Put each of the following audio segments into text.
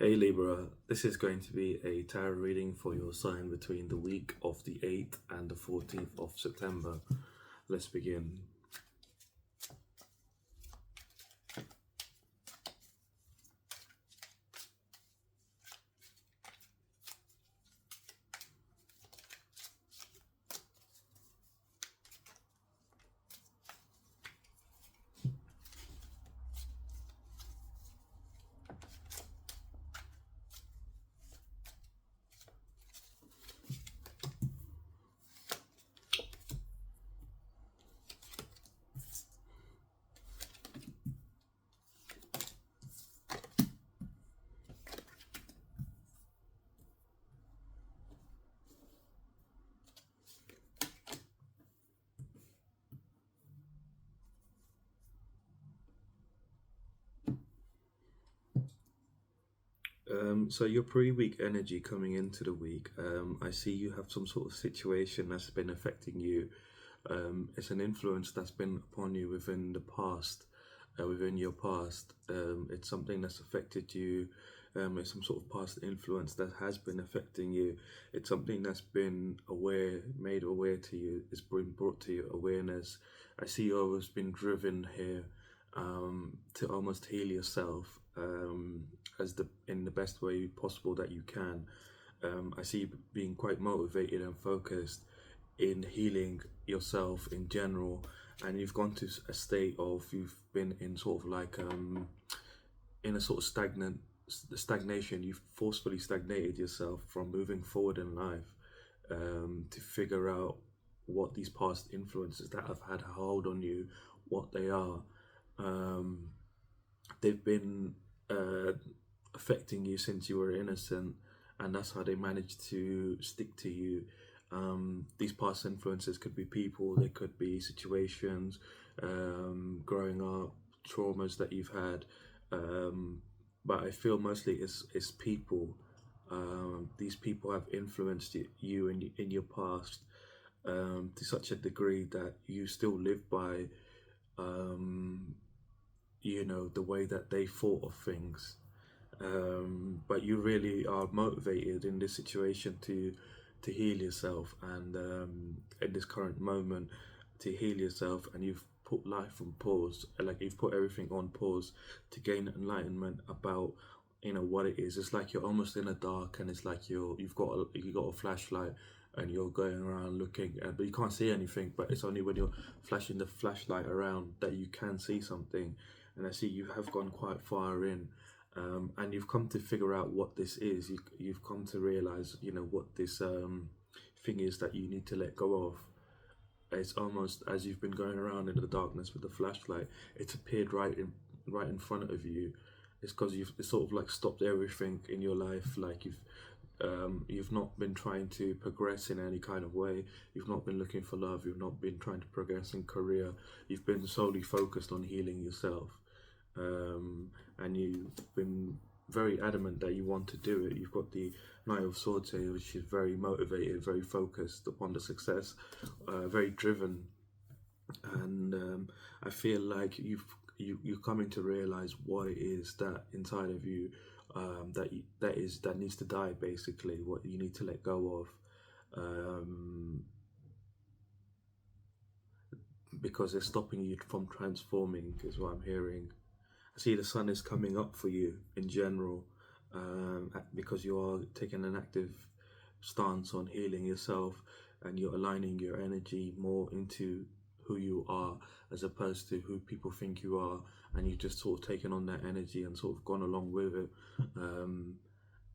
Hey Libra, this is going to be a tarot reading for your sign between the week of the 8th and the 14th of September. Let's begin. So your pre-week energy coming into the week, I see you have some sort of situation that's been affecting you. It's an influence that's been upon you within the past, within your past. It's something that's affected you. It's some sort of past influence that has been affecting you. It's something that's been made aware to you. It's been brought to your awareness. I see you always been driven here to almost heal yourself as in the best way possible that you can. I see you being quite motivated and focused in healing yourself in general, and you've gone to a state of you've been in sort of like in a sort of stagnation. You've forcefully stagnated yourself from moving forward in life, to figure out what these past influences that have had a hold on you, what they are. um, they've been affecting you since you were innocent, and that's how they managed to stick to you. These past influences could be people, they could be situations, growing up, traumas that you've had, but I feel mostly it's people. These people have influenced you in your past, to such a degree that you still live by, um, the way that they thought of things. But you really are motivated in this situation to heal yourself, and in this current moment to heal yourself, and you've put life on pause, like you've put everything on pause to gain enlightenment about what it is. It's like you're almost in the dark, and it's like you've got a flashlight, and you're going around looking, but you can't see anything. But it's only when you're flashing the flashlight around that you can see something. And I see you have gone quite far in, and you've come to figure out what this is. You've come to realize, what this thing is that you need to let go of. It's almost as you've been going around in the darkness with the flashlight. It's appeared right in front of you. It's because it's sort of like stopped everything in your life. Like you've not been trying to progress in any kind of way. You've not been looking for love. You've not been trying to progress in career. You've been solely focused on healing yourself, and you've been very adamant that you want to do it. You've got the Knight of Swords here, which is very motivated, very focused upon the success, very driven, and I feel like you're coming to realize what it is that inside of you, that needs to die. Basically, what you need to let go of, because it's stopping you from transforming, is what I'm hearing. I see the sun is coming up for you in general, because you are taking an active stance on healing yourself, and you're aligning your energy more into who you are as opposed to who people think you are, and you've just sort of taken on that energy and sort of gone along with it,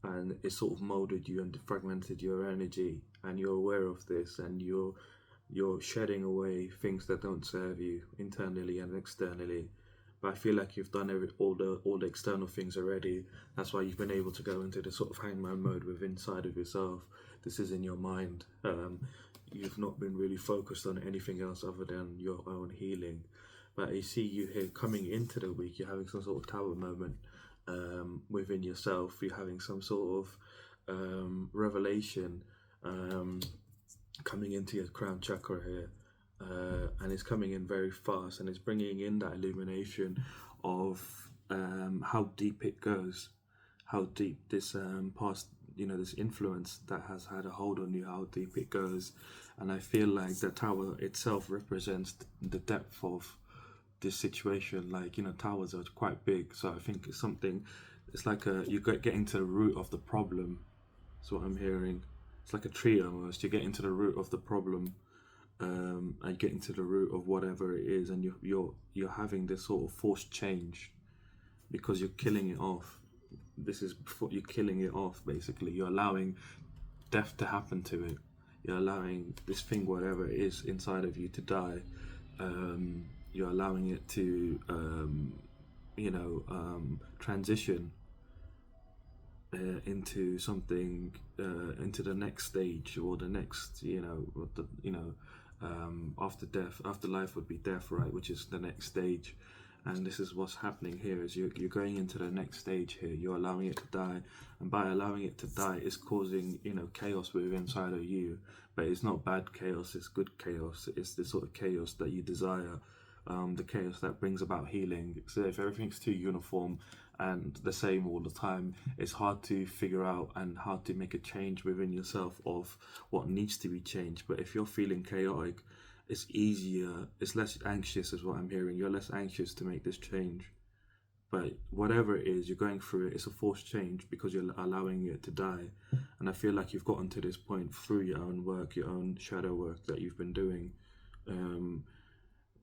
and it sort of molded you and fragmented your energy, and you're aware of this, and you're shedding away things that don't serve you internally and externally. But I feel like you've done all the external things already. That's why you've been able to go into the sort of hangman mode with inside of yourself. This is in your mind. You've not been really focused on anything else other than your own healing. But I see you here coming into the week. You're having some sort of tower moment, within yourself. You're having some sort of revelation, coming into your crown chakra here, and it's coming in very fast, and it's bringing in that illumination of how deep it goes. how deep this past, this influence that has had a hold on you, how deep it goes. And I feel like the tower itself represents the depth of this situation. Like, towers are quite big, so I think it's something. It's like you getting to the root of the problem. That's what I'm hearing. It's like a tree almost. You get into the root of the problem, and getting to the root of whatever it is, and you're having this sort of forced change because you're killing it off. This is before you're killing it off. Basically, you're allowing death to happen to it. You're allowing this thing, whatever it is inside of you, to die. You're allowing it to, transition into something, into the next stage, or the next, after death. After life would be death, right? Which is the next stage. And this is what's happening here, is you're going into the next stage here. You're allowing it to die, and by allowing it to die, it's causing, chaos within inside of you. But it's not bad chaos, it's good chaos. It's the sort of chaos that you desire, the chaos that brings about healing. So if everything's too uniform and the same all the time, it's hard to figure out and how to make a change within yourself of what needs to be changed. But if you're feeling chaotic, it's easier, it's less anxious, is what I'm hearing. You're less anxious to make this change. But whatever it is, you're going through it, it's a forced change because you're allowing it to die. And I feel like you've gotten to this point through your own work, your own shadow work that you've been doing.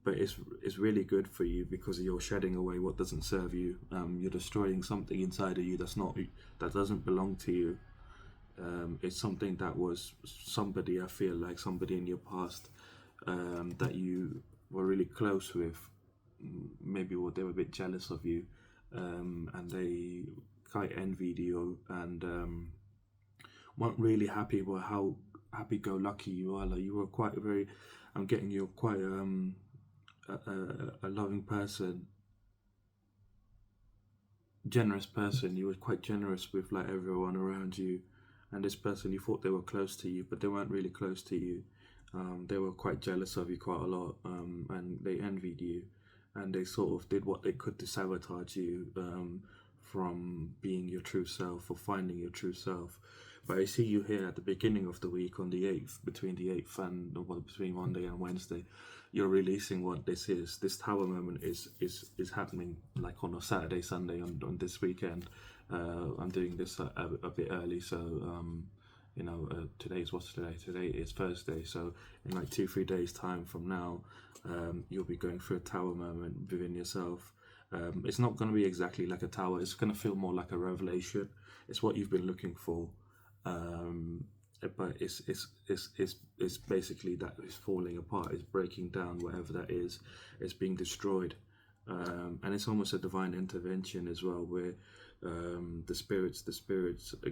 But it's really good for you because you're shedding away what doesn't serve you. You're destroying something inside of you that doesn't belong to you. It's something that was somebody, I feel like somebody in your past, that you were really close with. Maybe they were a bit jealous of you, and they quite envied you, and weren't really happy with how happy-go-lucky you are. Like, you were quite very, I'm getting you're quite a loving person, generous person. You were quite generous with like everyone around you, and this person, you thought they were close to you, but they weren't really close to you. They were quite jealous of you quite a lot, and they envied you, and they sort of did what they could to sabotage you, from being your true self or finding your true self. But I see you here at the beginning of the week on the 8th, between the 8th and between Monday and Wednesday. You're releasing what this is. This tower moment is happening like on a Saturday, Sunday, on this weekend. I'm doing this a bit early, so today's what's today? Today is Thursday, so in like 2-3 days time from now, you'll be going through a tower moment within yourself. It's not going to be exactly like a tower. It's going to feel more like a revelation. It's what you've been looking for, but it's basically that it's falling apart. It's breaking down. Whatever that is, it's being destroyed, and it's almost a divine intervention as well, where the spirits,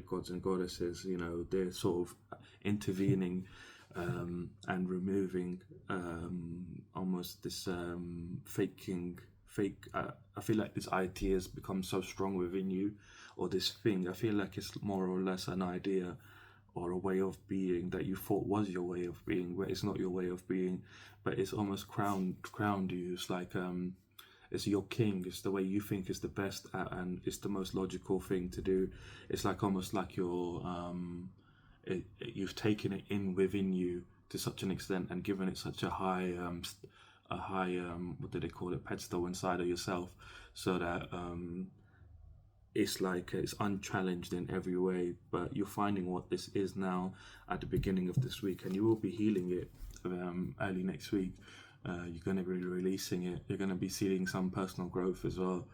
gods and goddesses, they're sort of intervening, and removing, almost this fake. I feel like this idea has become so strong within you, or this thing. I feel like it's more or less an idea or a way of being that you thought was your way of being, where it's not your way of being, but it's almost crowned you. It's like it's your king. It's the way you think is the best, and it's the most logical thing to do. It's like almost like you've taken it in within you to such an extent and given it such a high what do they call it, pedestal inside of yourself, so that it's like it's unchallenged in every way. But you're finding what this is now at the beginning of this week, and you will be healing it early next week. You're going to be releasing it. You're going to be seeing some personal growth as well.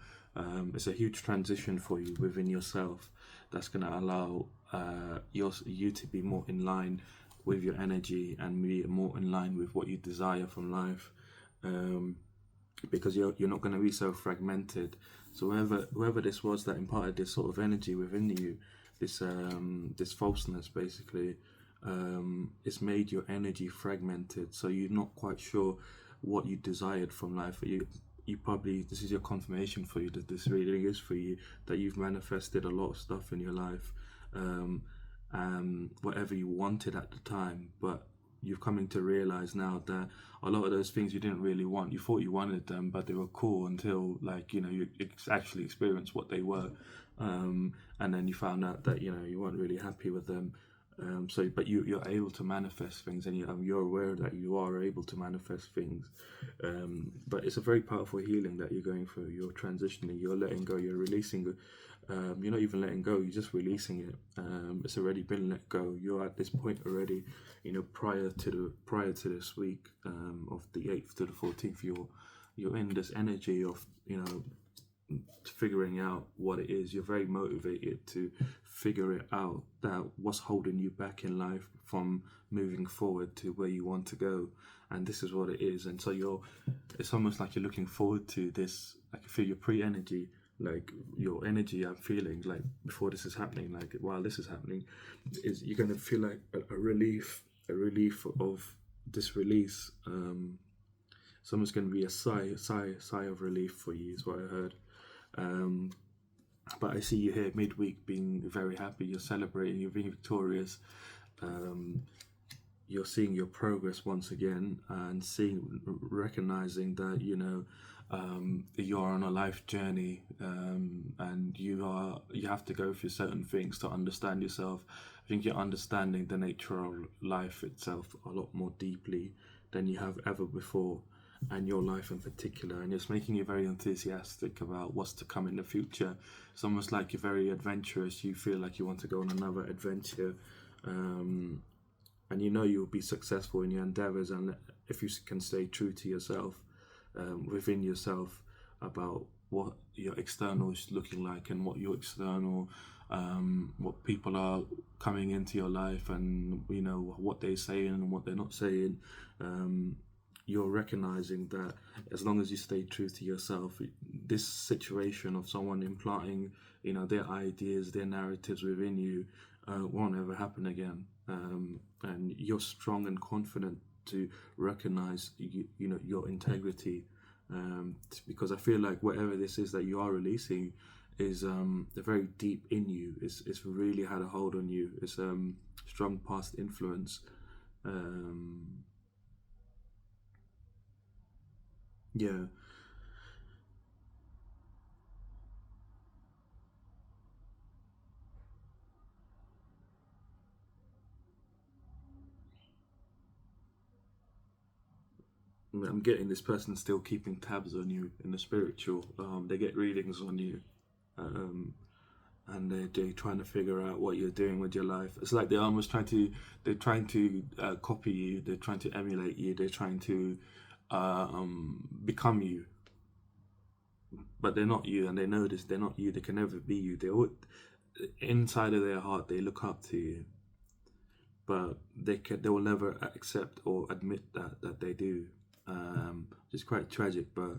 It's a huge transition for you within yourself that's going to allow you to be more in line with your energy and be more in line with what you desire from life, because you're not going to be so fragmented. So whoever this was that imparted this sort of energy within you, this falseness basically, it's made your energy fragmented, so you're not quite sure what you desired from life. You probably, this is your confirmation for you that this really is for you, that you've manifested a lot of stuff in your life, whatever you wanted at the time, but you're coming to realize now that a lot of those things you didn't really want. You thought you wanted them, but they were cool until you actually experienced what they were. and then you found out that you weren't really happy with them. But you're able to manifest things, and you're aware that you are able to manifest things. But it's a very powerful healing that you're going through. You're transitioning. You're letting go. You're releasing. You're not even letting go. You're just releasing it. It's already been let go. You're at this point already. Prior to this week, of the 8th to the 14th, you're in this energy of figuring out what it is. You're very motivated to figure it out, that what's holding you back in life from moving forward to where you want to go, and this is what it is. And so it's almost like you're looking forward to this. I can feel your pre-energy, like your energy I'm feeling like before this is happening, like while this is happening, is you're going to feel like a relief of this release. It's almost going to be a sigh of relief for you, is what I heard. But I see you here midweek being very happy. You're celebrating. You're being victorious. You're seeing your progress once again, and recognizing that you're on a life journey, and you have to go through certain things to understand yourself. I think you're understanding the nature of life itself a lot more deeply than you have ever before, and your life in particular, and it's making you very enthusiastic about what's to come in the future. It's almost like you're very adventurous. You feel like you want to go on another adventure, and you'll be successful in your endeavors, and if you can stay true to yourself, within yourself, about what your external is looking like, and what your external, what people are coming into your life, and what they're saying and what they're not saying. You're recognizing that as long as you stay true to yourself, this situation of someone implanting, their ideas, their narratives within you, won't ever happen again. And you're strong and confident to recognize, your integrity, because I feel like whatever this is that you are releasing is very deep in you. It's really had a hold on you. It's strong past influence. Yeah. I'm getting this person still keeping tabs on you in the spiritual. They get readings on you, um, and they're trying to figure out what you're doing with your life. It's like they're trying to copy you. They're trying to emulate you. They're trying to become you, but they're not you, and they know this. They're not you. They can never be you. Inside of their heart, they look up to you, but they will never accept or admit that they do. It's quite tragic, but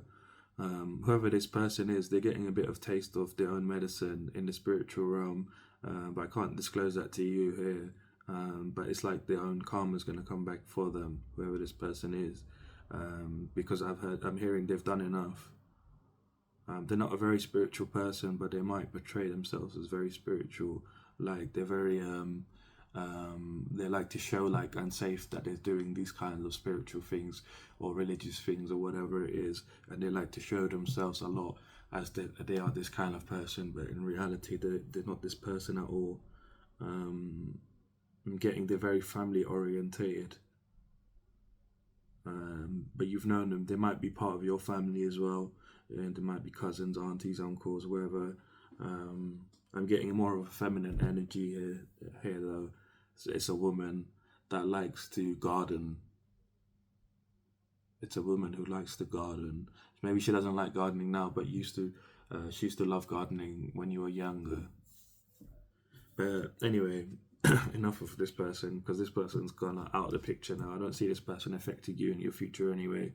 whoever this person is, they're getting a bit of taste of their own medicine in the spiritual realm, but I can't disclose that to you here. But it's like their own karma is going to come back for them, whoever this person is, because I'm hearing they've done enough. They're not a very spiritual person, but they might portray themselves as very spiritual. Like they're very they like to show like unsafe that they're doing these kinds of spiritual things or religious things or whatever it is, and they like to show themselves a lot as they are this kind of person, but in reality they're not this person at all. I'm getting they're very family orientated, but you've known them. They might be part of your family as well, and they might be cousins, aunties, uncles, wherever. I'm getting more of a feminine energy here though. It's a woman that likes to garden. It's a woman who likes to garden. Maybe she doesn't like gardening now, but she used to love gardening when you were younger. But anyway, enough of this person, because this person's gone out of the picture now. I don't see this person affecting you in your future anyway.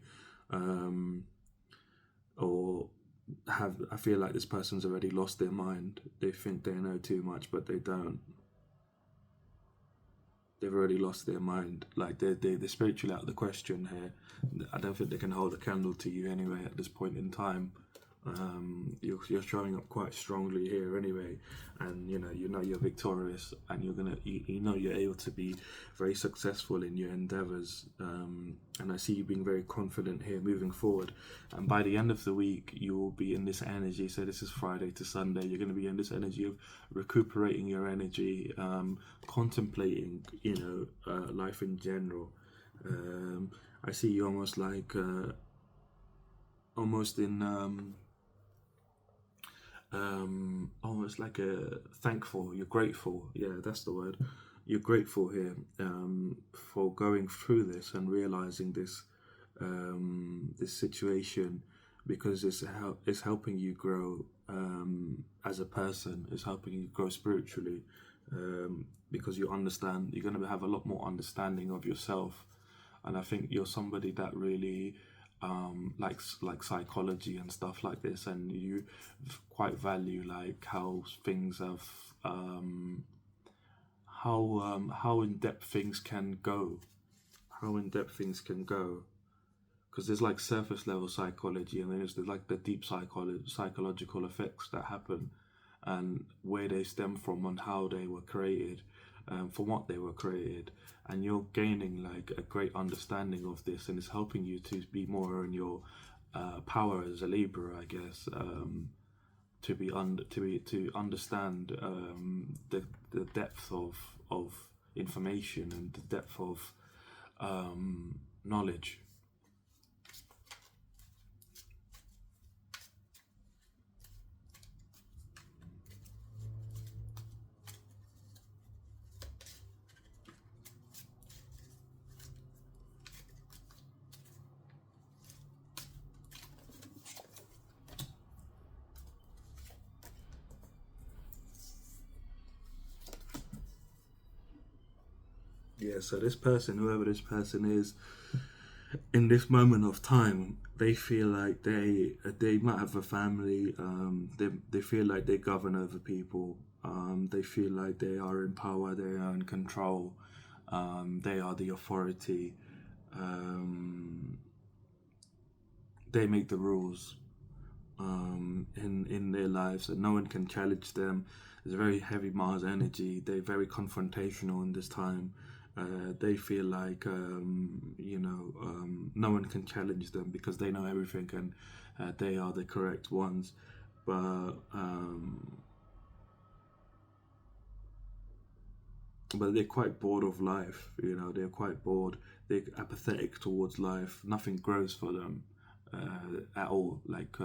Or I feel like this person's already lost their mind. They think they know too much, but they don't. They've already lost their mind. Like they're spiritually out of the question here. I don't think they can hold a candle to you anyway at this point in time. You're showing up quite strongly here anyway, and you know you're victorious, and you know you're able to be very successful in your endeavors. And I see you being very confident here moving forward. And by the end of the week, you will be in this energy. So this is Friday to Sunday. You're going to be in this energy of recuperating your energy, contemplating, life in general. I see you almost like, almost in. Almost like a thankful. You're grateful. Yeah, that's the word. You're grateful here, for going through this and realizing this situation, because it's helping you grow, as a person. It's helping you grow spiritually, because you understand. You're going to have a lot more understanding of yourself, and I think you're somebody that really, like psychology and stuff like this, and you quite value like how things have, how in depth things can go, how in depth things can go, because there's like surface level psychology, and then there's like the deep psychological effects that happen, and where they stem from and how they were created, from what they were created. And you're gaining like a great understanding of this, and it's helping you to be more in your, power as a Libra, I guess, to understand, the depth of information, and the depth of, knowledge. Yeah, so this person, whoever this person is, in this moment of time, they feel like they might have a family. They feel like they govern over people. They feel like they are in power. They are in control. They are the authority. Um, they make the rules, in their lives, and no one can challenge them. There's a very heavy Mars energy. They're very confrontational in this time. They feel like, no one can challenge them because they know everything, and, they are the correct ones. But but they're quite bored of life. They're quite bored. They're apathetic towards life. Nothing grows for them, at all. Like,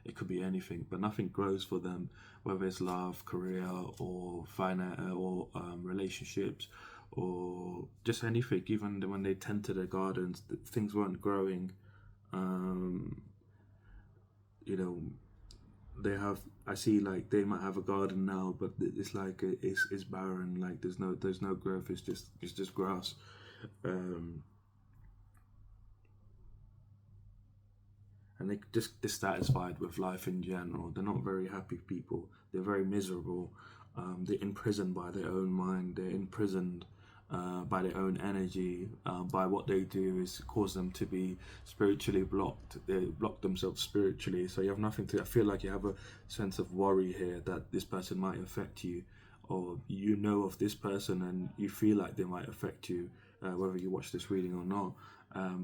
it could be anything, but nothing grows for them, whether it's love, career, or finance, or, relationships, or just anything. Even when they tend to their gardens, things weren't growing. Um, you know, they have. I see like they might have a garden now, but it's like, it's barren. Like there's no growth. It's just grass. Um, and they're just dissatisfied with life in general. They're not very happy people. They're very miserable. They're imprisoned by their own mind. They're imprisoned, by their own energy. By what they do is cause them to be spiritually blocked. They block themselves spiritually. So you have nothing to. I feel like you have a sense of worry here that this person might affect you, or of this person and you feel like they might affect you, whether you watch this reading or not.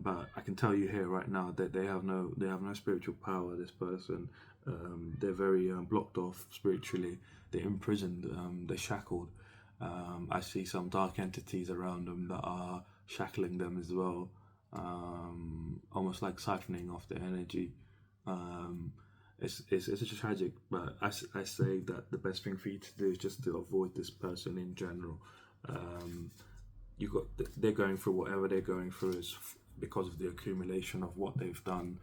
But I can tell you here right now that they have no spiritual power. This person, they're very, blocked off spiritually. They're imprisoned. They're shackled. I see some dark entities around them that are shackling them as well, almost like siphoning off their energy. Um, it's just tragic, but I say that the best thing for you to do is just to avoid this person in general. Um, you got they're going through whatever they're going through is because of the accumulation of what they've done.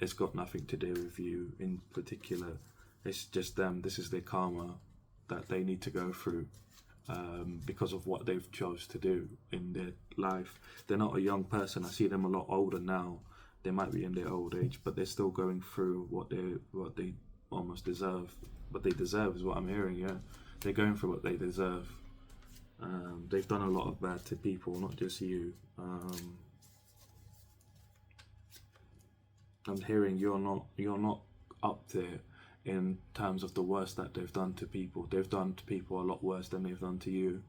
It's got nothing to do with you in particular. It's just them. This is their karma that they need to go through, because of what they've chose to do in their life. They're not a young person. I see them a lot older now. They might be in their old age, but they're still going through what they almost deserve. What they deserve is what I'm hearing. Yeah, they're going through what they deserve. They've done a lot of bad to people, not just you. I'm hearing you're not up there in terms of the worst that they've done to people. They've done to people a lot worse than they've done to you,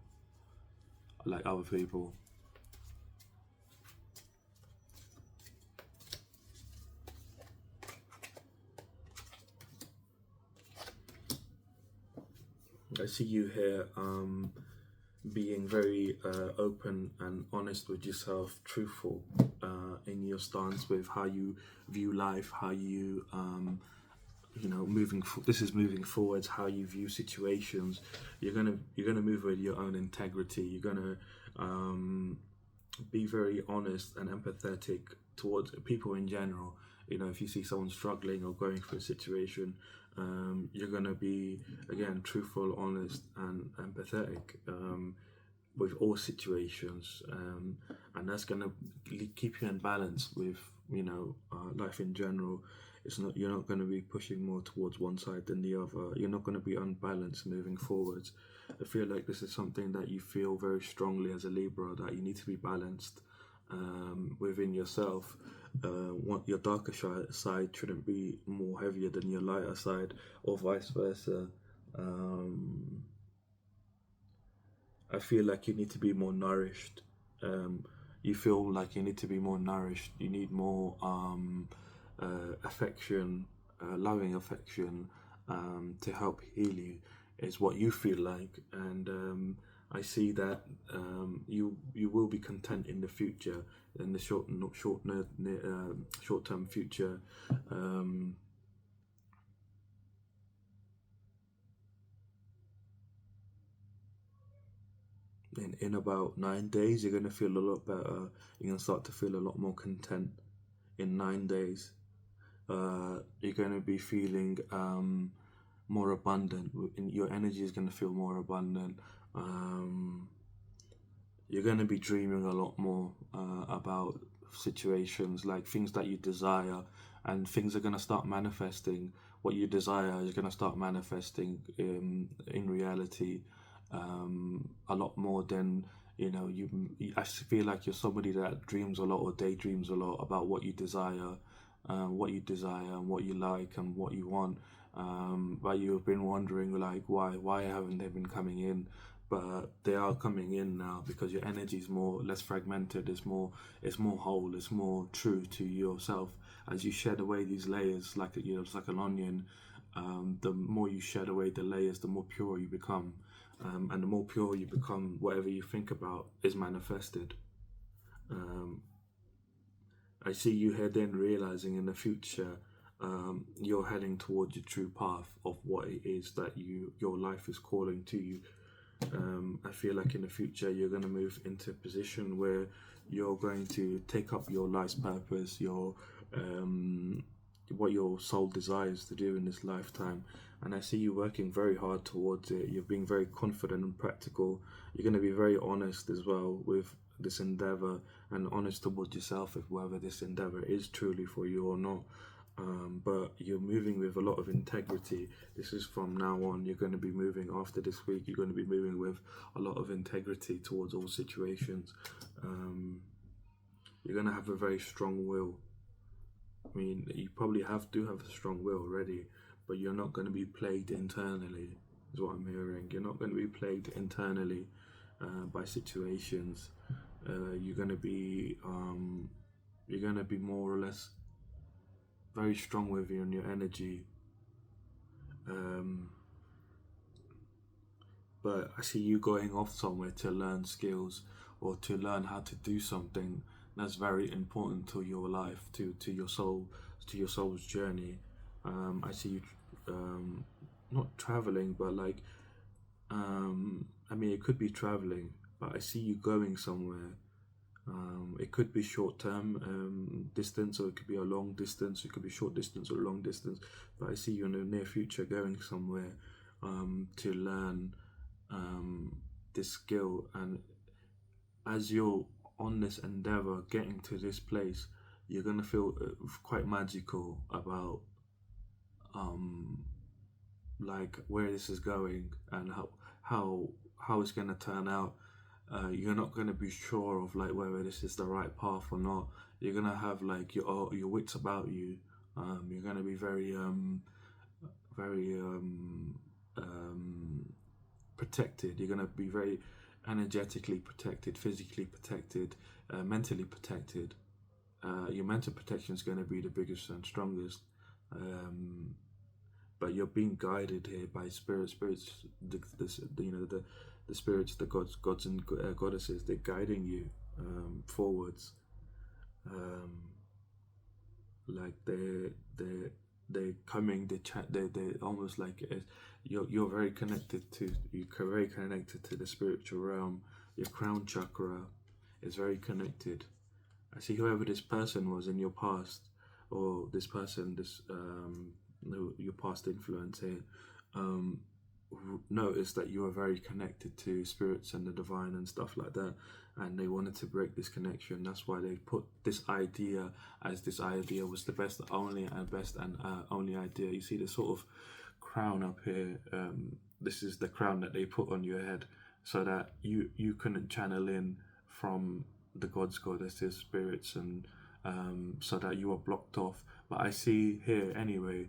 like other people. I see you here being very open and honest with yourself, truthful in your stance with how you view life, how you this is moving forwards, how you view situations. You're gonna move with your own integrity. You're gonna be very honest and empathetic towards people in general. If you see someone struggling or going through a situation, you're going to be, again, truthful, honest, and empathetic with all situations. And that's going to keep you in balance with, life in general. You're not going to be pushing more towards one side than the other. You're not going to be unbalanced moving forwards. I feel like this is something that you feel very strongly as a Libra, that you need to be balanced within yourself. What your darker side shouldn't be more heavier than your lighter side, or vice versa. I feel like you need to be more nourished. You feel like you need to be more nourished. You need more affection, loving affection, to help heal you, is what you feel like. And I see that you will be content in the future, in the short term future. In about 9 days, you're gonna feel a lot better. You're gonna start to feel a lot more content in 9 days. You're gonna be feeling more abundant. Your energy is gonna feel more abundant. You're going to be dreaming a lot more about situations, like things that you desire, and things are going to start manifesting. What you desire is going to start manifesting in reality a lot more than I feel like you're somebody that dreams a lot or daydreams a lot about what you desire, and what you like and what you want. But you've been wondering, like, why haven't they been coming in? But they are coming in now because your energy is less fragmented. It's more whole. It's more true to yourself. As you shed away these layers, it's like an onion. The more you shed away the layers, the more pure you become, and the more pure you become, whatever you think about is manifested. I see you heading, realizing in the future, you're heading towards your true path of what it is that your life is calling to you. I feel like in the future you're going to move into a position where you're going to take up your life's purpose, what your soul desires to do in this lifetime. And I see you working very hard towards it. You're being very confident and practical. You're going to be very honest as well with this endeavor, and honest towards yourself if whether this endeavor is truly for you or not. But you're moving with a lot of integrity. This is from now on. You're going to be moving after this week. You're going to be moving with a lot of integrity towards all situations. You're going to have a very strong will. I mean, you probably do have a strong will already, but you're not going to be plagued internally, is what I'm hearing. You're not going to be plagued internally by situations. You're going to be more or less very strong with you and your energy. But I see you going off somewhere to learn skills or to learn how to do something that's very important to your life, to your soul, to your soul's journey. I see you not traveling, but I mean, it could be traveling, but I see you going somewhere. It could be short term distance, or it could be a long distance. It could be short distance or long distance. But I see you in the near future going somewhere to learn this skill. And as you're on this endeavor, getting to this place, you're gonna feel quite magical about like where this is going and how it's gonna turn out. You're not going to be sure of like whether this is the right path or not. You're going to have like your wits about you, You're going to be very protected. You're going to be very energetically protected, physically protected, mentally protected. Your mental protection is going to be the biggest and strongest. But you're being guided here by spirits, the spirits, the gods and goddesses. They're guiding you forwards. Like they're coming. They're almost like you're very connected to. You're very connected to the spiritual realm. Your crown chakra is very connected. I see whoever this person was in your past, or this person, your past influence here, noticed that you are very connected to spirits and the divine and stuff like that, and they wanted to break this connection. That's why they put this idea, as this idea was the best only idea. You see the sort of crown up here. This is the crown that they put on your head, so that you couldn't channel in from the gods, goddesses, spirits, and so that you are blocked off. But I see here anyway,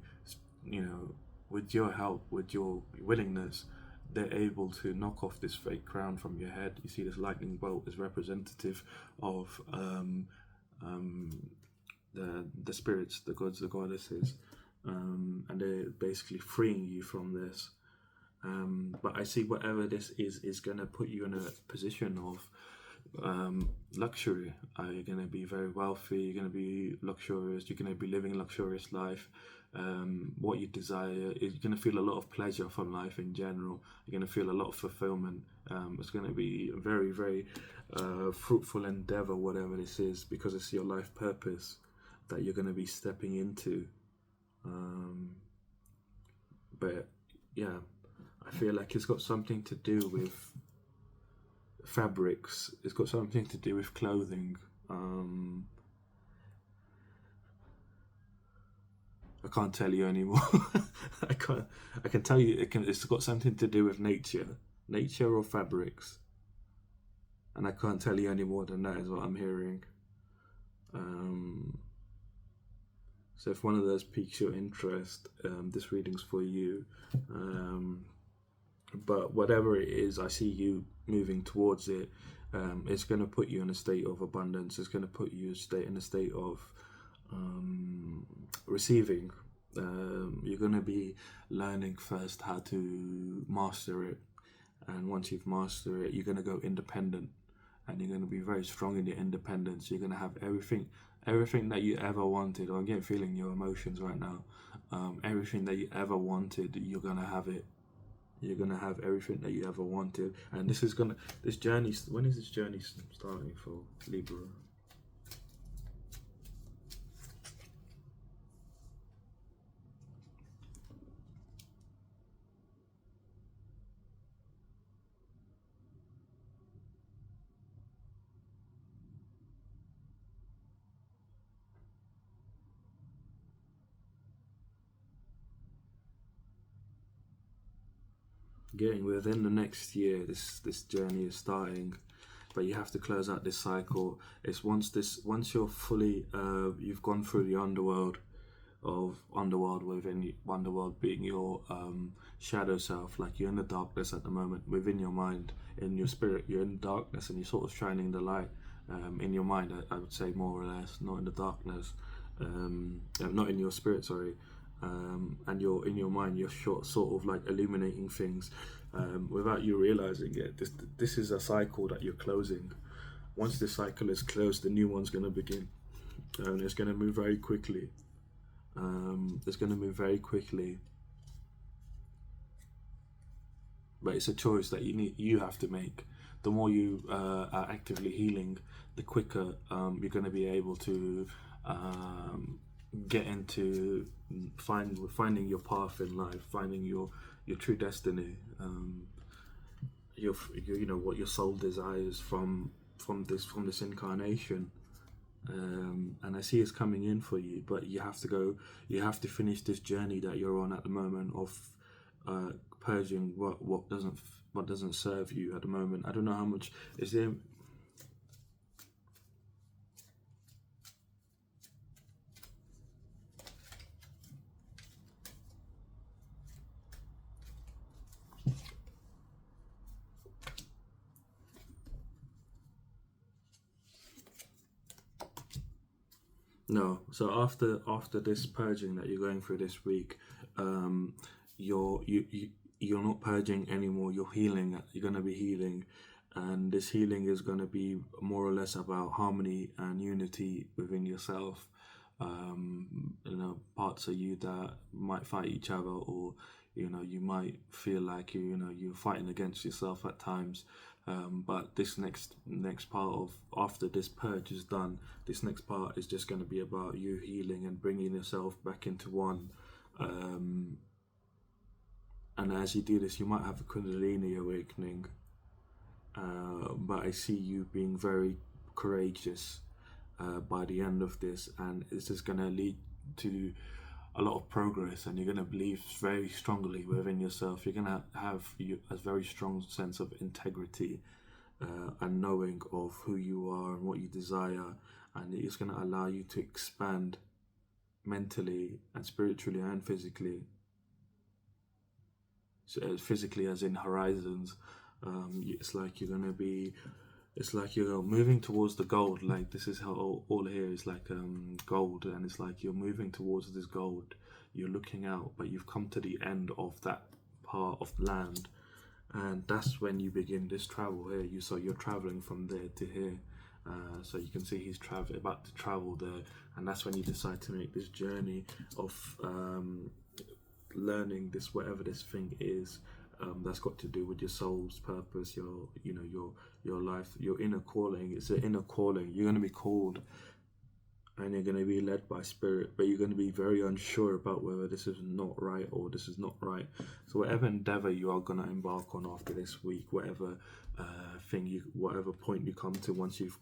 with your help, with your willingness, they're able to knock off this fake crown from your head. You see this lightning bolt is representative of the spirits, the gods, the goddesses, and they're basically freeing you from this. But I see whatever this is going to put you in a position of luxury. You're going to be very wealthy, you're going to be luxurious, you're going to be living a luxurious life. What you desire is, you're going to feel a lot of pleasure from life in general. You're going to feel a lot of fulfillment. It's going to be a very, very fruitful endeavor, whatever this is, because it's your life purpose that you're going to be stepping into. But yeah, I feel like it's got something to do with fabrics. It's got something to do with clothing. I can't tell you anymore. I can tell you it's got something to do with nature or fabrics, and I can't tell you any more than that is what I'm hearing. So if one of those piques your interest, this reading's for you. But whatever it is, I see you moving towards it. It's going to put you in a state of abundance. It's going to put you in a state of receiving. You're going to be learning first how to master it, and once you've mastered it, you're going to go independent, and you're going to be very strong in your independence. You're going to have everything that you ever wanted. I'm getting feeling your emotions right now. Everything that you ever wanted, you're going to have it. You're going to have everything that you ever wanted. And this journey, when is this journey starting for Libra? Getting within the next year, this journey is starting, but you have to close out this cycle. It's once you're fully you've gone through the underworld within underworld being your shadow self. Like, you're in the darkness at the moment within your mind. In your spirit, you're in darkness, and you're sort of shining the light in your mind. I would say, more or less, not in the darkness, not in your spirit, sorry. And you're in your mind, you're sort of like illuminating things without you realizing it. This is a cycle that you're closing. Once this cycle is closed, the new one's going to begin, and it's going to move very quickly. But it's a choice that you have to make. The more you are actively healing, the quicker you're going to be able to get into finding your path in life, finding your true destiny, what your soul desires from this incarnation. And I see it's coming in for you, but you have to finish this journey that you're on at the moment of purging what doesn't serve you at the moment. I don't know how much is there. No. So after this purging that you're going through this week, um, you're not purging anymore. You're healing. You're gonna be healing, and this healing is gonna be more or less about harmony and unity within yourself. Parts of you that might fight each other, or you might feel like you're fighting against yourself at times. But this next part of after this purge is done, this next part is just going to be about you healing and bringing yourself back into one. Um, and as you do this, you might have a Kundalini awakening. But I see you being very courageous by the end of this, and this is going to lead to a lot of progress, and you're going to believe very strongly within yourself. You're going to have a very strong sense of integrity and knowing of who you are and what you desire, and it's going to allow you to expand mentally and spiritually and physically. So, physically as in horizons. It's like you're going to be, it's like you're moving towards the gold. Like this is how all here is like gold, and it's like you're moving towards this gold. You're looking out, but you've come to the end of that part of land, and that's when you begin this travel here. You're traveling from there to here. So you can see he's about to travel there, and that's when you decide to make this journey of learning this, whatever this thing is. That's got to do with your soul's purpose, your life, your inner calling. It's an inner calling. You're going to be called, and you're going to be led by spirit, but you're going to be very unsure about whether this is not right or this is not right. So whatever endeavor you are going to embark on after this week, whatever whatever point you come to, once you've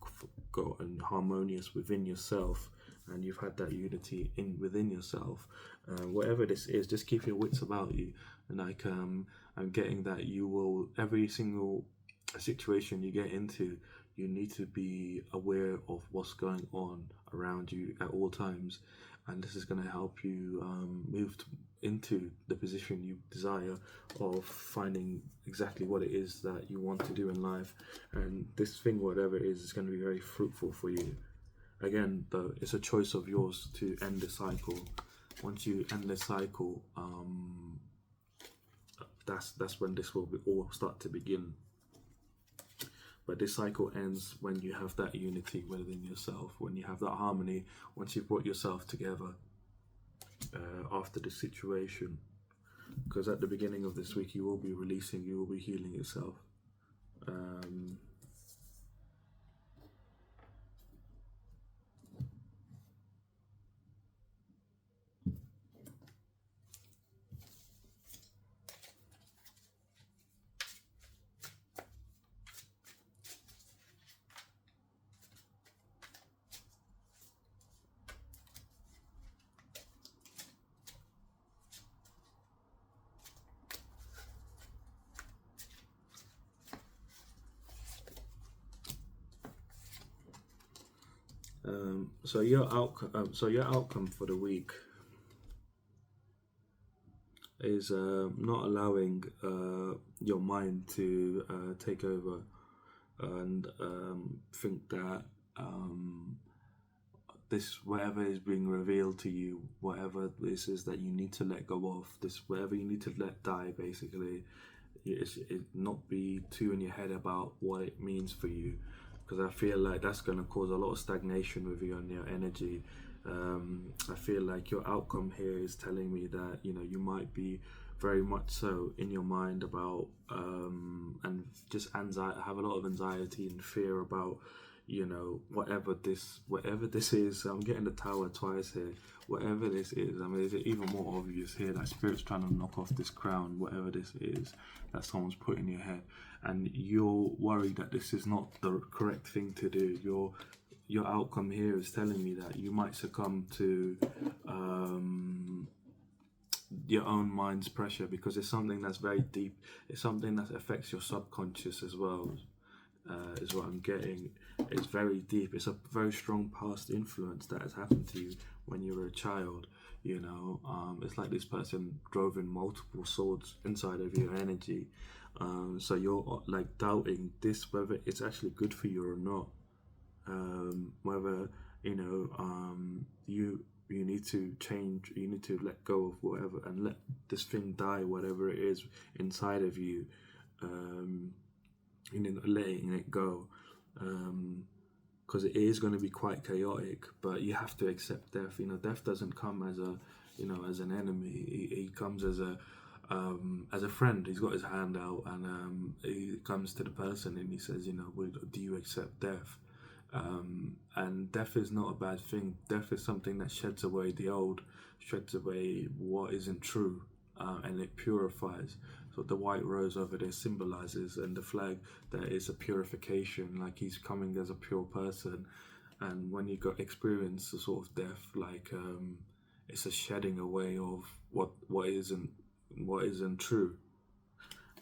gotten harmonious within yourself and you've had that unity within yourself, whatever this is, just keep your wits about you. And I'm getting that you will, every single situation you get into, you need to be aware of what's going on around you at all times, and this is going to help you move into the position you desire of finding exactly what it is that you want to do in life. And this thing, whatever it is going to be very fruitful for you. Again, though, it's a choice of yours to end the cycle. Once you end the cycle, that's when this will all start to begin. But this cycle ends when you have that unity within yourself, when you have that harmony, once you've brought yourself together after the situation. Because at the beginning of this week, you will be releasing, you will be healing yourself. So your outcome for the week is not allowing your mind to take over and think that this, whatever is being revealed to you, whatever this is that you need to let go of, this whatever you need to let die, basically, it not be too in your head about what it means for you, because I feel like that's going to cause a lot of stagnation with you and your energy. I feel like your outcome here is telling me that you might be very much so in your mind about and just anxiety, have a lot of anxiety and fear about whatever this is. I'm getting the tower twice here. Whatever this is, I mean, it's even more obvious here that spirit's trying to knock off this crown, whatever this is that someone's put in your head, and you're worried that this is not the correct thing to do. Your outcome here is telling me that you might succumb to your own mind's pressure, because it's something that's very deep. It's something that affects your subconscious as well, is what I'm getting. It's very deep. It's a very strong past influence that has happened to you when you were a child. It's like this person drove in multiple swords inside of your energy. So you're like doubting this, whether it's actually good for you or not. Whether You need to change. You need to let go of whatever and let this thing die, whatever it is inside of you. Um, letting it go, because it is going to be quite chaotic. But you have to accept death. Death doesn't come as as an enemy. He comes as a friend. He's got his hand out, and he comes to the person and he says, do you accept death? And death is not a bad thing. Death is something that sheds away the old, sheds away what isn't true, and it purifies. So the white rose over there symbolizes, and the flag, that is a purification, like he's coming as a pure person. And when you experience the sort of death, like it's a shedding away of what isn't true.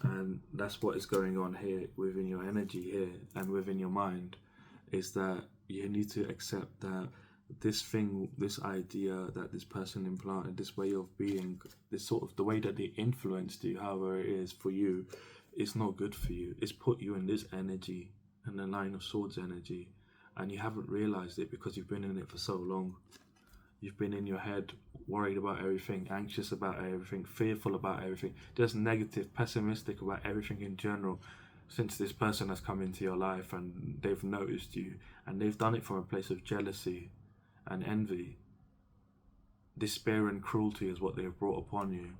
And that's what is going on here within your energy here and within your mind, is that you need to accept that this idea that this person implanted, this way of being, this sort of the way that they influenced you, however it is for you, is not good for you. It's put you in this energy, in the Nine of Swords energy, and you haven't realized it because you've been in it for so long. You've been in your head, worried about everything, anxious about everything, fearful about everything, just negative, pessimistic about everything in general, since this person has come into your life and they've noticed you, and they've done it from a place of jealousy and envy. Despair and cruelty is what they've brought upon you.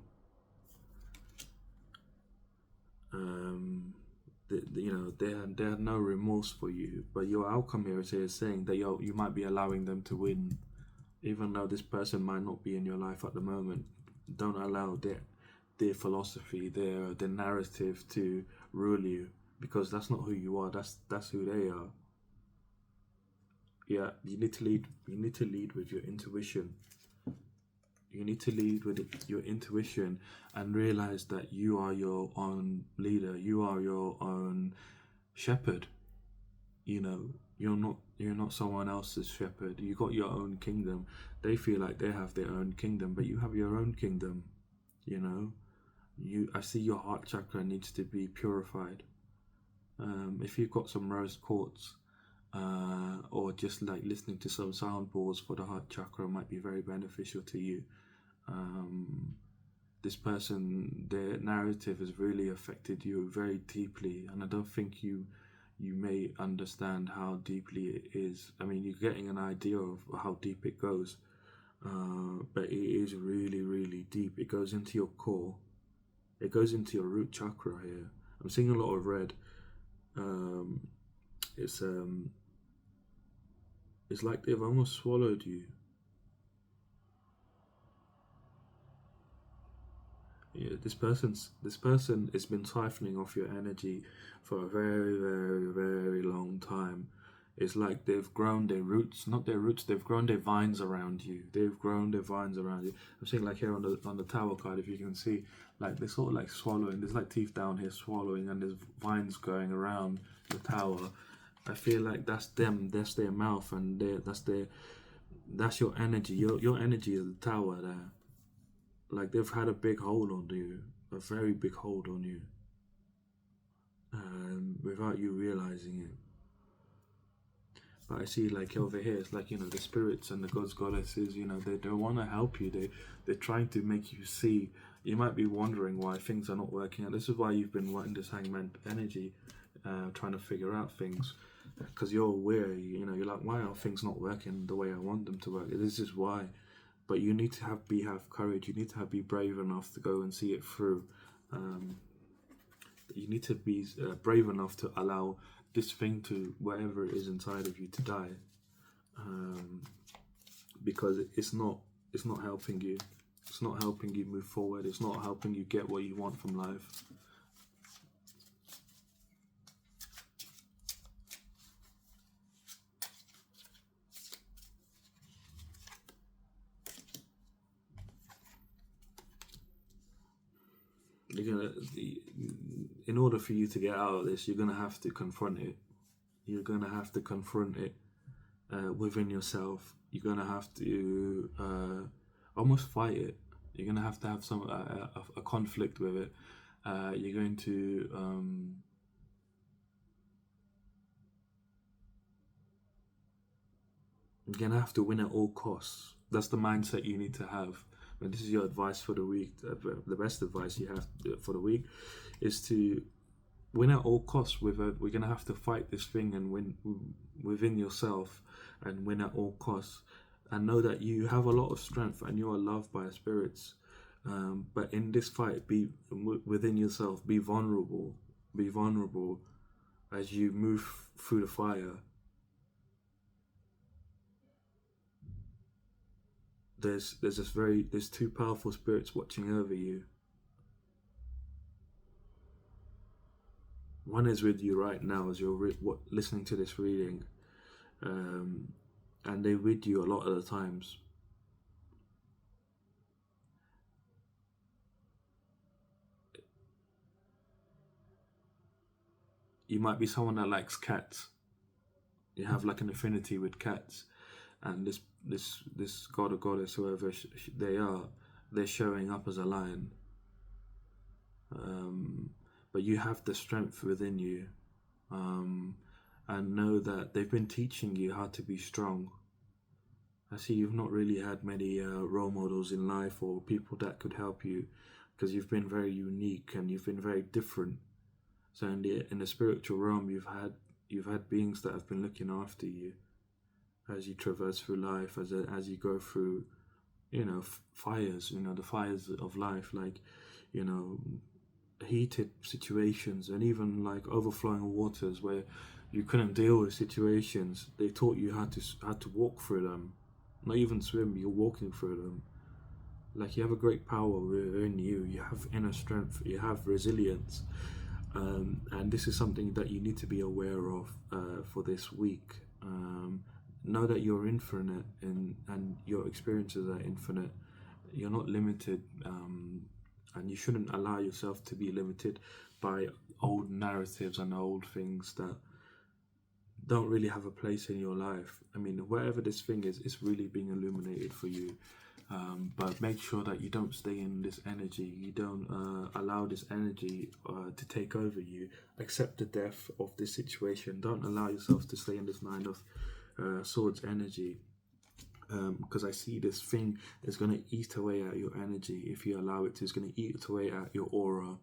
They had no remorse for you, but your outcome here is saying that you might be allowing them to win. Even though this person might not be in your life at the moment, don't allow their philosophy, their narrative to rule you, because that's not who you are. That's who they are. Yeah, you need to lead. You need to lead with your intuition. You need to lead with your intuition and realize that you are your own leader. You are your own shepherd. You're not someone else's shepherd. You got your own kingdom. They feel like they have their own kingdom, but you have your own kingdom. I see your heart chakra needs to be purified. If you've got some rose quartz, or just like listening to some sound bowls for the heart chakra might be very beneficial to you. This person, their narrative has really affected you very deeply, and I don't think you may understand how deeply it is. I mean, you're getting an idea of how deep it goes, but it is really, really deep. It goes into your core. It goes into your root chakra here. I'm seeing a lot of red. It's like they've almost swallowed you. Yeah, this person has been siphoning off your energy for a very, very, very long time. It's like they've grown their roots, not their roots, they've grown their vines around you. They've grown their vines around you. I'm seeing like here on the tower card, if you can see, like they're sort of like swallowing. There's like teeth down here swallowing, and there's vines going around the tower. I feel like that's them. That's their mouth, and that's your energy. Your energy is the tower there. Like they've had a big hold on you, a very big hold on you, without you realizing it. But I see like over here, it's like, the spirits and the gods, goddesses, they want to help you. They're trying to make you see. You might be wondering why things are not working out. This is why you've been wanting this hangman energy, trying to figure out things, because you're aware. You're like, why are things not working the way I want them to work? This is why. But you need to have courage. You need to be brave enough to go and see it through. You need to be brave enough to allow this thing, to whatever it is inside of you, to die, because it's not helping you. It's not helping you move forward. It's not helping you get what you want from life. In order for you to get out of this, you're gonna have to confront it. You're gonna have to confront it within yourself. You're gonna have to almost fight it. You're gonna have to have a conflict with it. You're going to You're gonna have to win at all costs. That's the mindset you need to have. And this is your advice for the week. The best advice you have for the week is to win at all costs. We're gonna have to fight this thing and win within yourself, and win at all costs. And know that you have a lot of strength and you are loved by spirits. But in this fight, be within yourself. Be vulnerable. Be vulnerable as you move through the fire. There's two powerful spirits watching over you. One is with you right now as you're listening to this reading, um, and they're with you a lot of the times. You might be someone that likes cats. You have like an affinity with cats, and this god or goddess, whoever they are, they're showing up as a lion. But you have the strength within you, and know that they've been teaching you how to be strong. I see you've not really had many role models in life or people that could help you, because you've been very unique and you've been very different. So in the spiritual realm, you've had beings that have been looking after you as you traverse through life, as you go through, fires, the fires of life, like, heated situations, and even like overflowing waters where you couldn't deal with situations. They taught you how to walk through them, not even swim. You're walking through them. Like, you have a great power within you. You have inner strength. You have resilience. And this is something that you need to be aware of for this week. Know that you're infinite, and your experiences are infinite. You're not limited, and you shouldn't allow yourself to be limited by old narratives and old things that don't really have a place in your life. I mean, whatever this thing is, it's really being illuminated for you. But make sure that you don't stay in this energy. You don't allow this energy to take over you. Accept the death of this situation. Don't allow yourself to stay in this Nine of Swords energy. Because I see this thing is going to eat away at your energy. If you allow it to, it's going to eat away at your aura.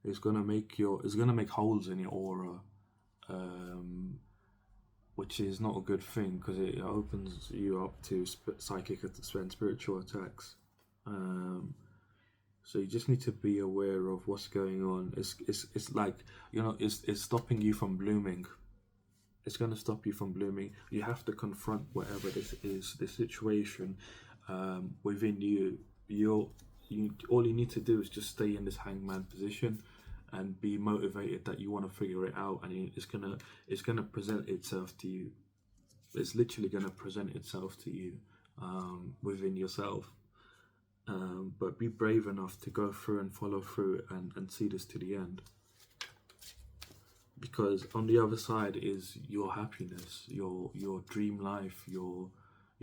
It's going to make holes in your aura. Which is not a good thing, because it opens you up to psychic and spiritual attacks. So you just need to be aware of what's going on. It's like, it's stopping you from blooming. It's going to stop you from blooming. You have to confront whatever this is, this situation within you. All you need to do is just stay in this hangman position and be motivated that you want to figure it out, and it's gonna present itself to you. It's literally gonna present itself to you within yourself. But be brave enough to go through and follow through and see this to the end. Because on the other side is your happiness, your dream life, your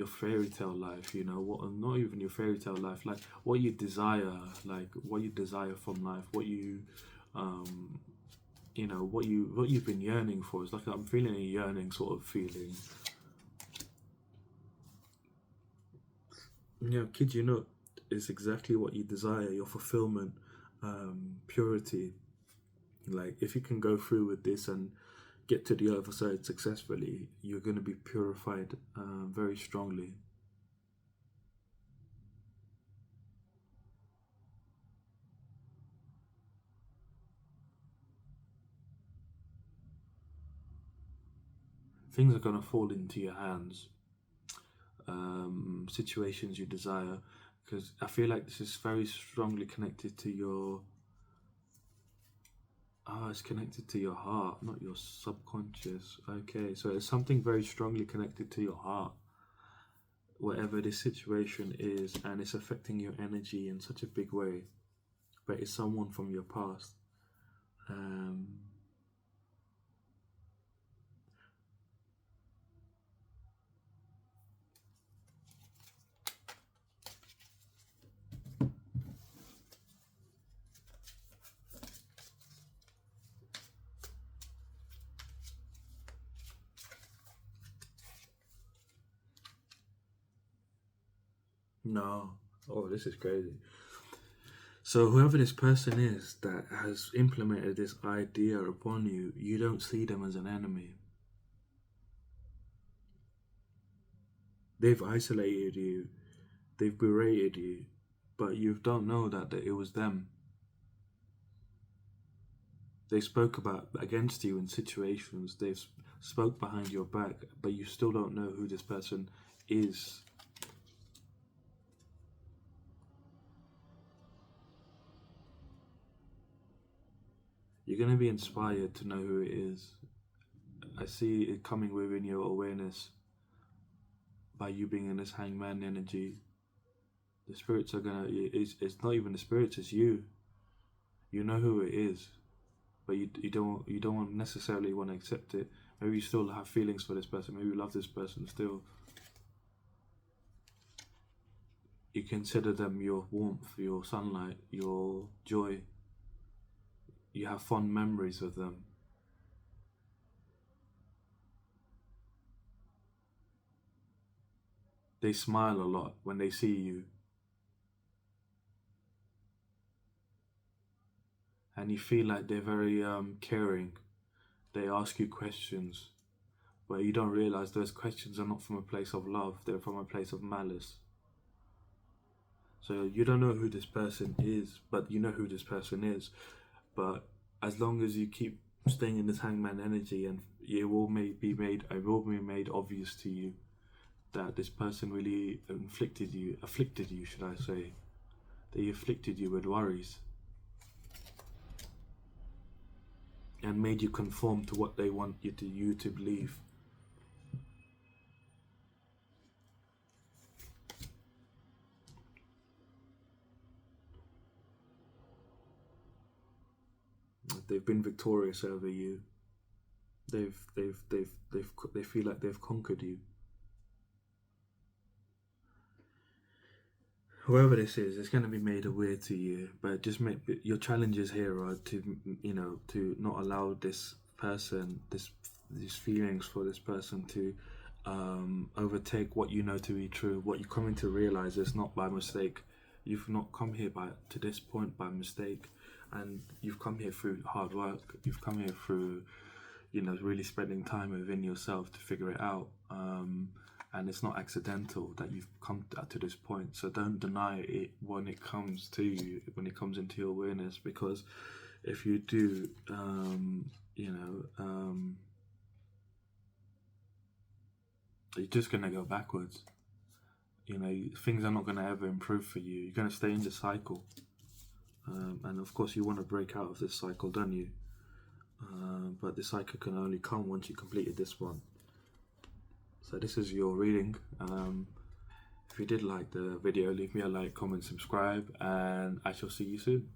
fairy tale life. Not even your fairy tale life, like what you desire, from life, what you've been yearning for. It's like I'm feeling a yearning sort of feeling. Kid you not, it's exactly what you desire, your fulfillment, purity. Like, if you can go through with this and get to the other side successfully, you're going to be purified very strongly. Things are going to fall into your hands. Situations you desire, because I feel like this is very strongly connected to your it's connected to your heart, not your subconscious. Okay, so it's something very strongly connected to your heart, whatever this situation is, and it's affecting your energy in such a big way. But it's someone from your past. No. Oh, this is crazy. So whoever this person is that has implemented this idea upon you, you don't see them as an enemy. They've isolated you, they've berated you, but you don't know that it was them. They spoke about against you in situations. They've spoke behind your back, but you still don't know who this person is. You're going to be inspired to know who it is. I see it coming within your awareness by you being in this hangman energy. The spirits are gonna. It's not even the spirits. It's you. You know who it is, but you don't necessarily want to accept it. Maybe you still have feelings for this person. Maybe you love this person still. You consider them your warmth, your sunlight, your joy. You have fond memories of them. They smile a lot when they see you. And you feel like they're very caring. They ask you questions, but you don't realize those questions are not from a place of love, they're from a place of malice. So you don't know who this person is, but you know who this person is. But as long as you keep staying in this hangman energy, and it will be made obvious to you that this person really afflicted you, should I say. They afflicted you with worries and made you conform to what they want you to believe. They've been victorious over you. They feel like they've conquered you. Whoever this is, it's going to be made aware to you. But just make your challenges here are to to not allow this person, these feelings for this person to overtake what you know to be true. What you're coming to realize is not by mistake. You've not come here to this point by mistake, and you've come here through hard work. You've come here through, really spending time within yourself to figure it out. And it's not accidental that you've come to this point. So don't deny it when it comes to you, when it comes into your awareness, because if you do, you're just gonna go backwards. Things are not gonna ever improve for you. You're gonna stay in the cycle, and of course you want to break out of this cycle, don't you? But the cycle can only come once you completed this one. So this is your reading. If you did like the video, leave me a like, comment, subscribe, and I shall see you soon.